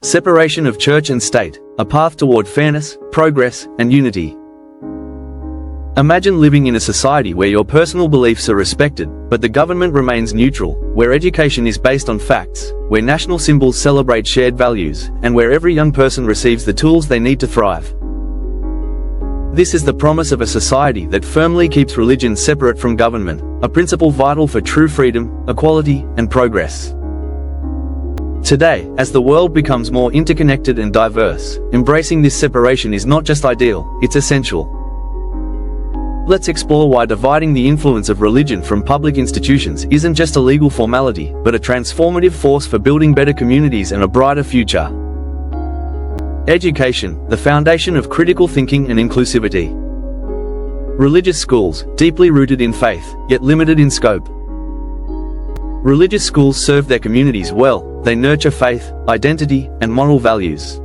Separation of church and state, a path toward fairness, progress, and unity. Imagine living in a society where your personal beliefs are respected, but the government remains neutral, where education is based on facts, where national symbols celebrate shared values, and where every young person receives the tools they need to thrive. This is the promise of a society that firmly keeps religion separate from government, a principle vital for true freedom, equality, and progress. Today, as the world becomes more interconnected and diverse, embracing this separation is not just ideal, it's essential. Let's explore why dividing the influence of religion from public institutions isn't just a legal formality, but a transformative force for building better communities and a brighter future. Education, the foundation of critical thinking and inclusivity. Religious schools, deeply rooted in faith, yet limited in scope. Religious schools serve their communities well, they nurture faith, identity, and moral values.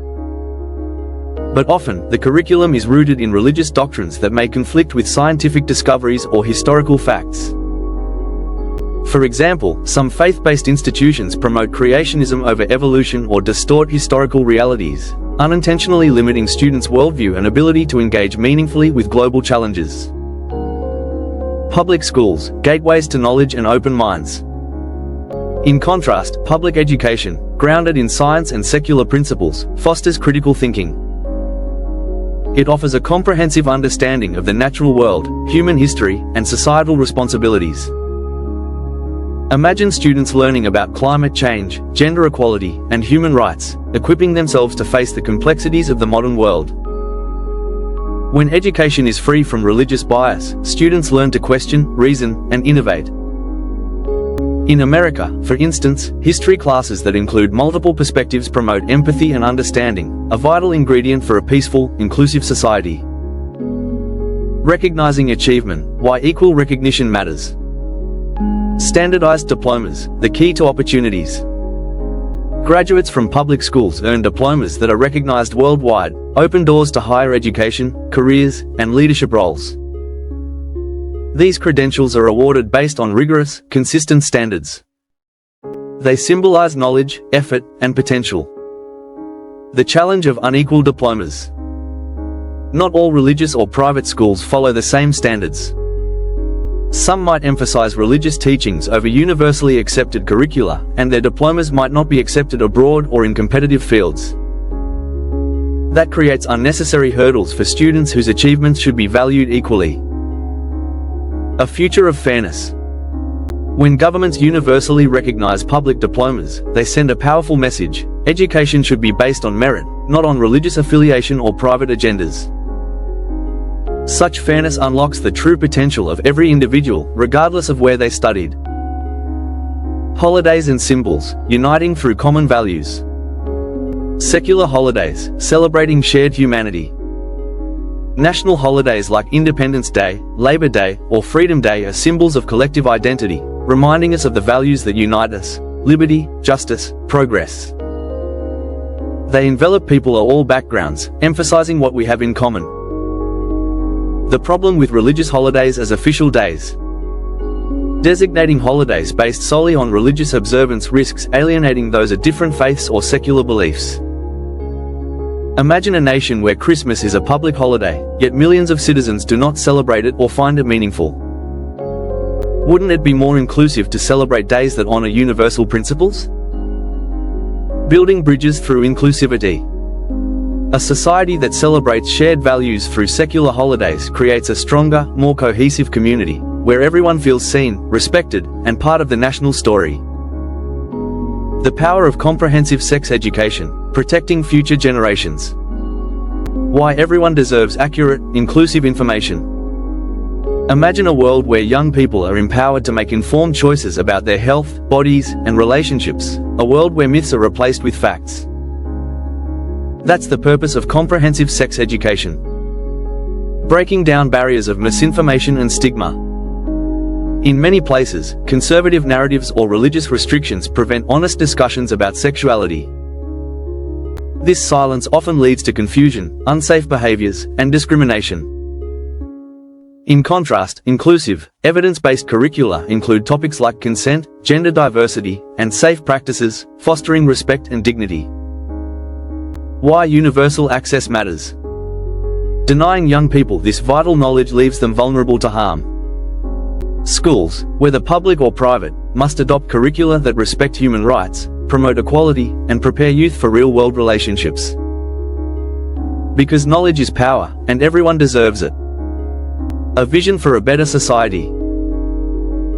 But often, the curriculum is rooted in religious doctrines that may conflict with scientific discoveries or historical facts. For example, some faith-based institutions promote creationism over evolution or distort historical realities, unintentionally limiting students' worldview and ability to engage meaningfully with global challenges. Public schools, gateways to knowledge and open minds. In contrast, public education, grounded in science and secular principles, fosters critical thinking. It offers a comprehensive understanding of the natural world, human history, and societal responsibilities. Imagine students learning about climate change, gender equality, and human rights, equipping themselves to face the complexities of the modern world. When education is free from religious bias, students learn to question, reason, and innovate. In America, for instance, history classes that include multiple perspectives promote empathy and understanding, a vital ingredient for a peaceful, inclusive society. Recognizing achievement, why equal recognition matters. Standardized diplomas, the key to opportunities. Graduates from public schools earn diplomas that are recognized worldwide, open doors to higher education, careers, and leadership roles. These credentials are awarded based on rigorous, consistent standards. They symbolize knowledge, effort, and potential. The challenge of unequal diplomas. Not all religious or private schools follow the same standards. Some might emphasize religious teachings over universally accepted curricula, and their diplomas might not be accepted abroad or in competitive fields. That creates unnecessary hurdles for students whose achievements should be valued equally. A future of fairness. When governments universally recognize public diplomas, they send a powerful message: education should be based on merit, not on religious affiliation or private agendas. Such fairness unlocks the true potential of every individual, regardless of where they studied. Holidays and symbols, uniting through common values. Secular holidays, celebrating shared humanity. National holidays like Independence Day, Labor Day, or Freedom Day are symbols of collective identity, reminding us of the values that unite us: liberty, justice, progress. They envelop people of all backgrounds, emphasizing what we have in common. The problem with religious holidays as official days. Designating holidays based solely on religious observance risks alienating those of different faiths or secular beliefs. Imagine a nation where Christmas is a public holiday, yet millions of citizens do not celebrate it or find it meaningful. Wouldn't it be more inclusive to celebrate days that honor universal principles? Building bridges through inclusivity. A society that celebrates shared values through secular holidays creates a stronger, more cohesive community, where everyone feels seen, respected, and part of the national story. The power of comprehensive sex education, protecting future generations. Why everyone deserves accurate, inclusive information. Imagine a world where young people are empowered to make informed choices about their health, bodies, and relationships, a world where myths are replaced with facts. That's the purpose of comprehensive sex education. Breaking down barriers of misinformation and stigma. In many places, conservative narratives or religious restrictions prevent honest discussions about sexuality. This silence often leads to confusion, unsafe behaviors, and discrimination. In contrast, inclusive, evidence-based curricula include topics like consent, gender diversity, and safe practices, fostering respect and dignity. Why universal access matters. Denying young people this vital knowledge leaves them vulnerable to harm. Schools, whether public or private, must adopt curricula that respect human rights, promote equality, and prepare youth for real-world relationships. Because knowledge is power, and everyone deserves it. A vision for a better society.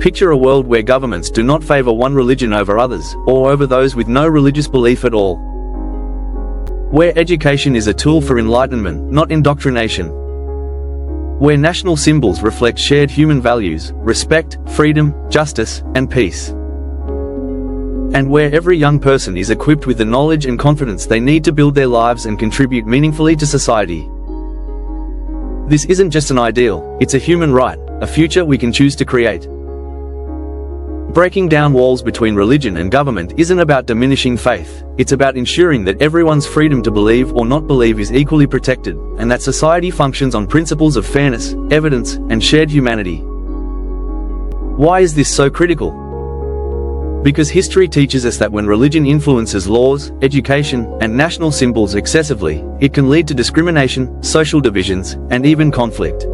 Picture a world where governments do not favor one religion over others, or over those with no religious belief at all. Where education is a tool for enlightenment, not indoctrination. Where national symbols reflect shared human values, respect, freedom, justice, and peace. And where every young person is equipped with the knowledge and confidence they need to build their lives and contribute meaningfully to society. This isn't just an ideal, it's a human right, a future we can choose to create. Breaking down walls between religion and government isn't about diminishing faith, it's about ensuring that everyone's freedom to believe or not believe is equally protected, and that society functions on principles of fairness, evidence, and shared humanity. Why is this so critical? Because history teaches us that when religion influences laws, education, and national symbols excessively, it can lead to discrimination, social divisions, and even conflict.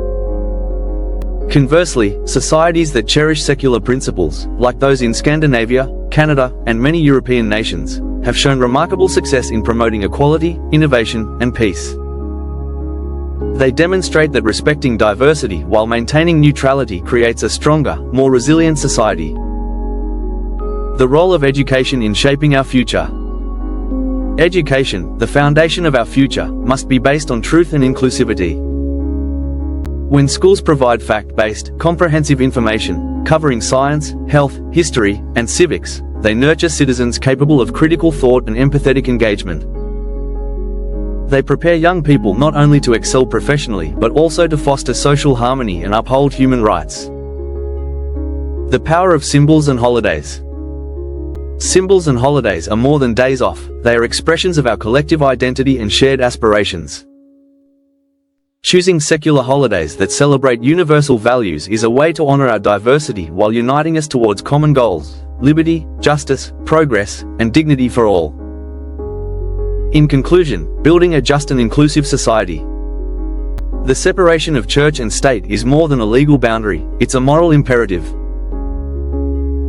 Conversely, societies that cherish secular principles, like those in Scandinavia, Canada, and many European nations, have shown remarkable success in promoting equality, innovation, and peace. They demonstrate that respecting diversity while maintaining neutrality creates a stronger, more resilient society. The role of education in shaping our future. Education, the foundation of our future, must be based on truth and inclusivity. When schools provide fact-based, comprehensive information, covering science, health, history, and civics, they nurture citizens capable of critical thought and empathetic engagement. They prepare young people not only to excel professionally but also to foster social harmony and uphold human rights. The power of symbols and holidays. Symbols and holidays are more than days off, they are expressions of our collective identity and shared aspirations. Choosing secular holidays that celebrate universal values is a way to honor our diversity while uniting us towards common goals: liberty, justice, progress, and dignity for all. In conclusion, building a just and inclusive society. The separation of church and state is more than a legal boundary, it's a moral imperative.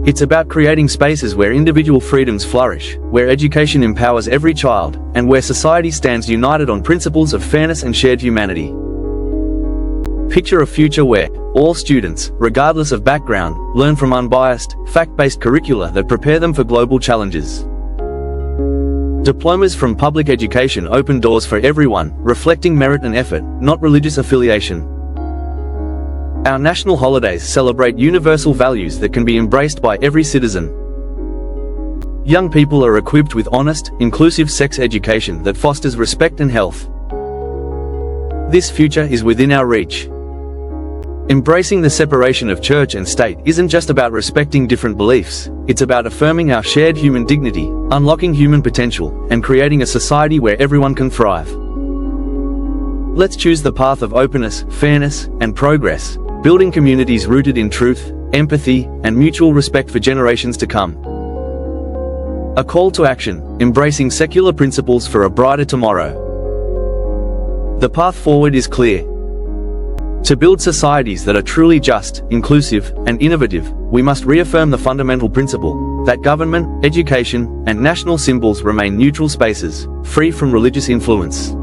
It's about creating spaces where individual freedoms flourish, where education empowers every child, and where society stands united on principles of fairness and shared humanity. Picture a future where all students, regardless of background, learn from unbiased, fact-based curricula that prepare them for global challenges. Diplomas from public education open doors for everyone, reflecting merit and effort, not religious affiliation. Our national holidays celebrate universal values that can be embraced by every citizen. Young people are equipped with honest, inclusive sex education that fosters respect and health. This future is within our reach. Embracing the separation of church and state isn't just about respecting different beliefs, it's about affirming our shared human dignity, unlocking human potential, and creating a society where everyone can thrive. Let's choose the path of openness, fairness, and progress, building communities rooted in truth, empathy, and mutual respect for generations to come. A call to action, embracing secular principles for a brighter tomorrow. The path forward is clear. To build societies that are truly just, inclusive, and innovative, we must reaffirm the fundamental principle that government, education, and national symbols remain neutral spaces, free from religious influence.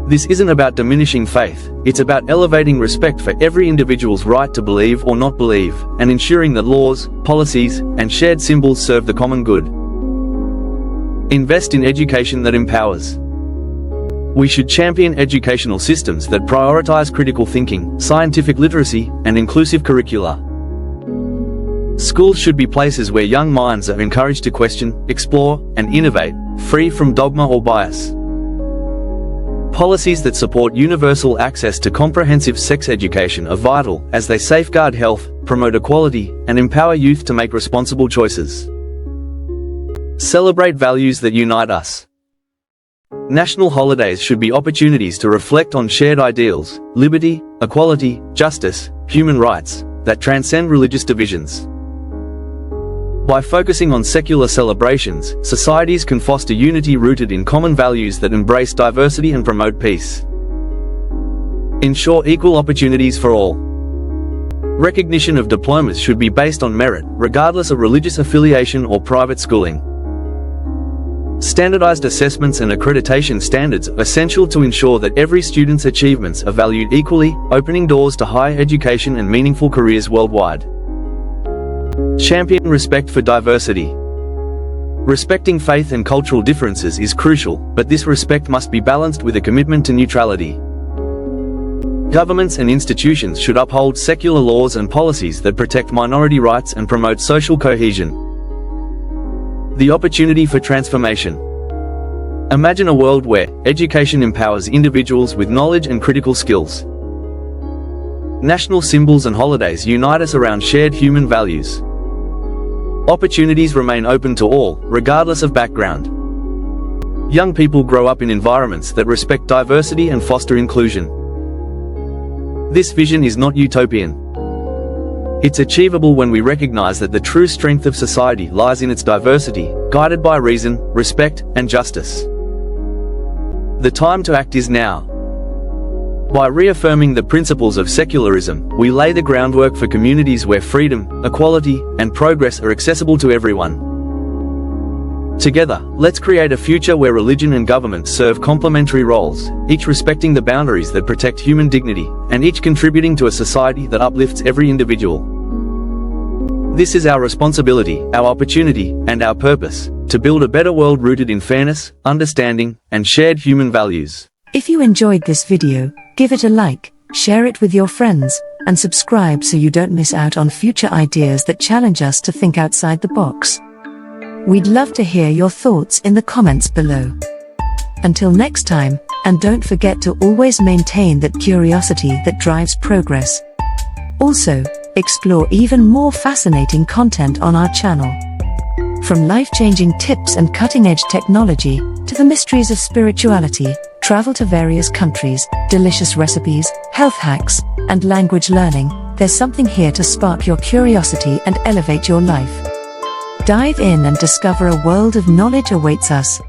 This isn't about diminishing faith, it's about elevating respect for every individual's right to believe or not believe, and ensuring that laws, policies, and shared symbols serve the common good. Invest in education that empowers. We should champion educational systems that prioritize critical thinking, scientific literacy, and inclusive curricula. Schools should be places where young minds are encouraged to question, explore, and innovate, free from dogma or bias. Policies that support universal access to comprehensive sex education are vital, as they safeguard health, promote equality, and empower youth to make responsible choices. Celebrate values that unite us. National holidays should be opportunities to reflect on shared ideals, liberty, equality, justice, human rights, that transcend religious divisions. By focusing on secular celebrations, societies can foster unity rooted in common values that embrace diversity and promote peace. Ensure equal opportunities for all. Recognition of diplomas should be based on merit, regardless of religious affiliation or private schooling. Standardized assessments and accreditation standards are essential to ensure that every student's achievements are valued equally, opening doors to higher education and meaningful careers worldwide. Champion respect for diversity. Respecting faith and cultural differences is crucial, but this respect must be balanced with a commitment to neutrality. Governments and institutions should uphold secular laws and policies that protect minority rights and promote social cohesion. The opportunity for transformation. Imagine a world where education empowers individuals with knowledge and critical skills. National symbols and holidays unite us around shared human values. Opportunities remain open to all, regardless of background. Young people grow up in environments that respect diversity and foster inclusion. This vision is not utopian. It's achievable when we recognize that the true strength of society lies in its diversity, guided by reason, respect, and justice. The time to act is now. By reaffirming the principles of secularism, we lay the groundwork for communities where freedom, equality, and progress are accessible to everyone. Together, let's create a future where religion and government serve complementary roles, each respecting the boundaries that protect human dignity, and each contributing to a society that uplifts every individual. This is our responsibility, our opportunity, and our purpose, to build a better world rooted in fairness, understanding, and shared human values. If you enjoyed this video, give it a like, share it with your friends, and subscribe so you don't miss out on future ideas that challenge us to think outside the box. We'd love to hear your thoughts in the comments below. Until next time, and don't forget to always maintain that curiosity that drives progress. Also, explore even more fascinating content on our channel. From life-changing tips and cutting-edge technology, to the mysteries of spirituality, travel to various countries, delicious recipes, health hacks, and language learning, there's something here to spark your curiosity and elevate your life. Dive in and discover a world of knowledge awaits us.